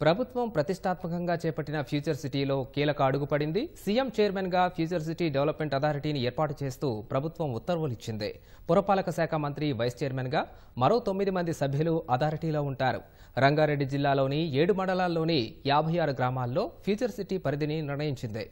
ప్రభుత్వం ప్రతిష్టాత్మకంగా చేపట్టిన ఫ్యూచర్ సిటీలో కీలక అడుగు పడింది. సీఎం చైర్మన్ గా ఫ్యూచర్ సిటీ డెవలప్మెంట్ అథారిటీని ఏర్పాటు చేస్తూ ప్రభుత్వం ఉత్తర్వులు ఇచ్చింది. పురపాలక శాఖ మంత్రి వైస్ చైర్మన్ గా మరో 9 మంది సభ్యులు అథారిటీలో ఉంటారు. రంగారెడ్డి జిల్లాలోని 7 మండలాల్లోని 56 గ్రామాల్లో ఫ్యూచర్ సిటీ పరిధిని నిర్ణయించింది.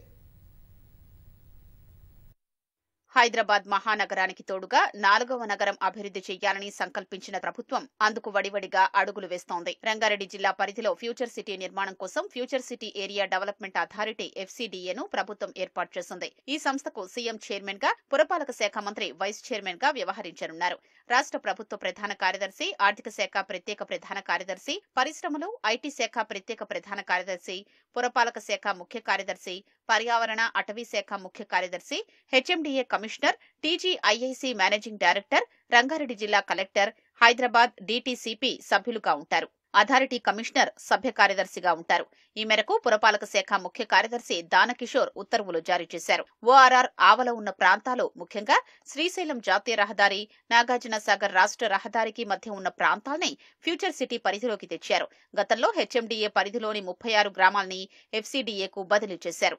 హైదరాబాద్ మహానగరానికి తోడుగా 4వ నగరం అభివృద్ధి చేయాలని సంకల్పించిన ప్రభుత్వం అందుకు వడివడిగా అడుగులు వేస్తోంది. రంగారెడ్డి జిల్లా పరిధిలో ఫ్యూచర్ సిటీ నిర్మాణం కోసం future city area development authority FCDAను ప్రభుత్వం ఏర్పాటు చేసింది. ఈ సంస్థకు సీఎం చైర్మన్ గా, పురపాలక శాఖ మంత్రి వైస్ చైర్మన్ గా వ్యవహరించనున్నారు. రాష్ట్ర ప్రభుత్వ ప్రధాన కార్యదర్శి, ఆర్థిక శాఖ ప్రత్యేక ప్రధాన కార్యదర్శి, పరిశ్రమలు, ఐటీ శాఖ ప్రత్యేక ప్రధాన కార్యదర్శి, పురపాలక శాఖ ముఖ్య కార్యదర్శి, పర్యావరణ అటవీ శాఖ ముఖ్య కార్యదర్శి, HMDA commissioner, TGIIC managing director, Rangareddy జిల్లా కలెక్టర్, హైదరాబాద్ DTCP సభ్యులుగా ఉంటారు. అథారిటీ కమిషనర్ సభ్య కార్యదర్శిగా ఉంటారు. ఈ మేరకు పురపాలక శాఖ ముఖ్య కార్యదర్శి దానకిషోర్ ఉత్తర్వులు జారీ చేశారు. ORR ఆవల ఉన్న ప్రాంతాలు, ముఖ్యంగా శ్రీశైలం జాతీయ రహదారి, నాగార్జున సాగర్ రాష్ట్ర రహదారికి మధ్య ఉన్న ప్రాంతాల్ని ఫ్యూచర్ సిటీ పరిధిలోకి తెచ్చారు. గతంలో HMDA పరిధిలోని 36 గ్రామాల్ని FCDAకు బదిలీ చేశారు.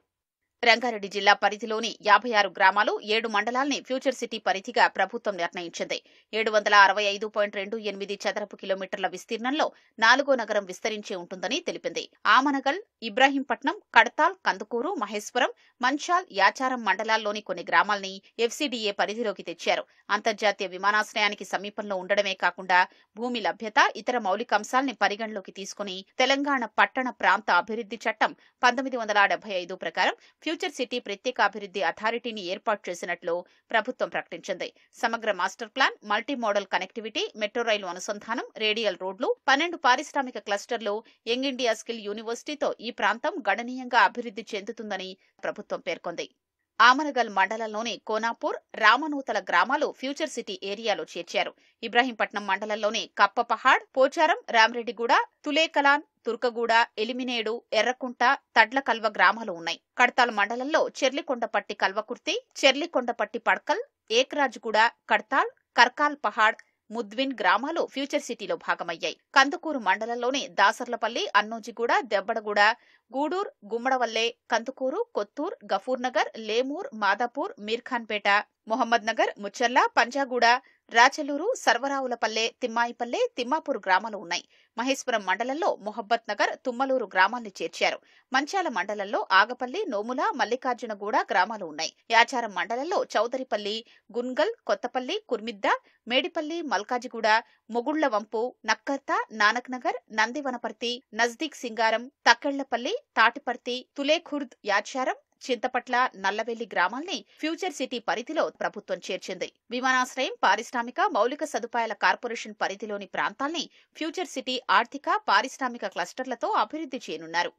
రంగారెడ్డి జిల్లా పరిధిలోని 56 గ్రామాలు, 7 మండలాల్ని ఫ్యూచర్ సిటీ పరిధిగా ప్రభుత్వం నిర్ణయించింది. 765.28 చదరపు కిలోమీటర్ల విస్తీర్ణంలో 4వ నగరం విస్తరించి ఉంటుందని తెలిపింది. ఆమనగల్, ఇబ్రాహీంపట్నం, కడతాల్, కందుకూరు, మహేశ్వరం, మంచాల్, యాచారం మండలాల్లోని కొన్ని గ్రామాల్ని FCDA పరిధిలోకి తెచ్చారు. అంతర్జాతీయ విమానాశ్రయానికి సమీపంలో ఉండడమే కాకుండా భూమి లభ్యత, ఇతర మౌలికాంశాల్ని పరిగణలోకి తీసుకుని తెలంగాణ పట్టణ ప్రాంత అభివృద్ధి చట్టం 1975 ప్రకారం ఫ్యూచర్ సిటీ ప్రత్యేక అభివృద్ధి అథారిటీని ఏర్పాటు చేసినట్లు ప్రభుత్వం ప్రకటించింది. సమగ్ర master plan, multi modal connectivity, metro rail అనుసంధానం, రేడియల్ రోడ్లు, 12 పారిశ్రామిక క్లస్టర్లు, యంగ్ ఇండియా స్కిల్ యూనివర్సిటీతో ఈ ప్రాంతం గణనీయంగా అభివృద్ధి చెందుతుందని ప్రభుత్వం పేర్కొంది. ఆమనగల్ మండలంలోని కోనాపూర్, రామనూతల గ్రామాలు ఫ్యూచర్ సిటీ ఏరియాలో చేర్చారు. ఇబ్రాహీంపట్నం మండలంలోని కప్పపహాడ్, పోచారం, రామరెడ్డిగూడ, తులేకలాన్, తుర్కగూడ, ఎలిమినేడు, ఎర్రకుంట, తడ్లకల్వ గ్రామాలు ఉన్నాయి. కడతాల్ మండలంలో చెర్లికొండపట్టి కల్వకుర్తి, చెర్లికొండపట్టి పడ్కల్, ఏక్రాజ్గూడ, కడతాల్, కర్కాల్ పహాడ్, ముద్విన్ గ్రామాలు ఫ్యూచర్ సిటీలో భాగమయ్యాయి. కందుకూరు మండలంలోని దాసర్లపల్లి, అన్నోజిగూడ, దెబ్బడగూడ, గూడూర్, గుమ్మడవల్లే, కందుకూరు, కొత్తూర్, గఫూర్నగర్, లేమూర్, మాదాపూర్, మీర్ఖాన్పేట, మొహమ్మద్ నగర్, ముచ్చర్ల, పంజాగూడ, రాచలూరు, సర్వరావులపల్లె, తిమ్మాయిపల్లె, తిమ్మాపూర్ గ్రామాలు ఉన్నాయి. మహేశ్వరం మండలంలో మొహబ్బత్ నగర్, తుమ్మలూరు గ్రామాల్ని చేర్చారు. మంచాల మండలంలో ఆగపల్లి, నోముల, మల్లికార్జునగూడ గ్రామాలు ఉన్నాయి. యాచారం మండలంలో చౌదరిపల్లి, గున్గల్, కొత్తపల్లి, కుర్మిద్ద, మేడిపల్లి, మల్కాజిగూడ, మొగుళ్ల వంపు, నక్కర్త, నానక్ నగర్, నందివనపర్తి, నజ్దీక్ సింగారం, తక్కెళ్లపల్లి, తాటిపర్తి, తులేఖుర్ద్, యాచారం, చింతపట్ల, నల్లవెల్లి గ్రామాల్ని ఫ్యూచర్ సిటీ పరిధిలో ప్రభుత్వం చేర్చింది. విమానాశ్రయం, పారిశ్రామిక మౌలిక సదుపాయాల కార్పొరేషన్ పరిధిలోని ప్రాంతాల్ని ఫ్యూచర్ సిటీ ఆర్థిక, పారిశ్రామిక క్లస్టర్లతో అభివృద్ధి చేయనున్నారు.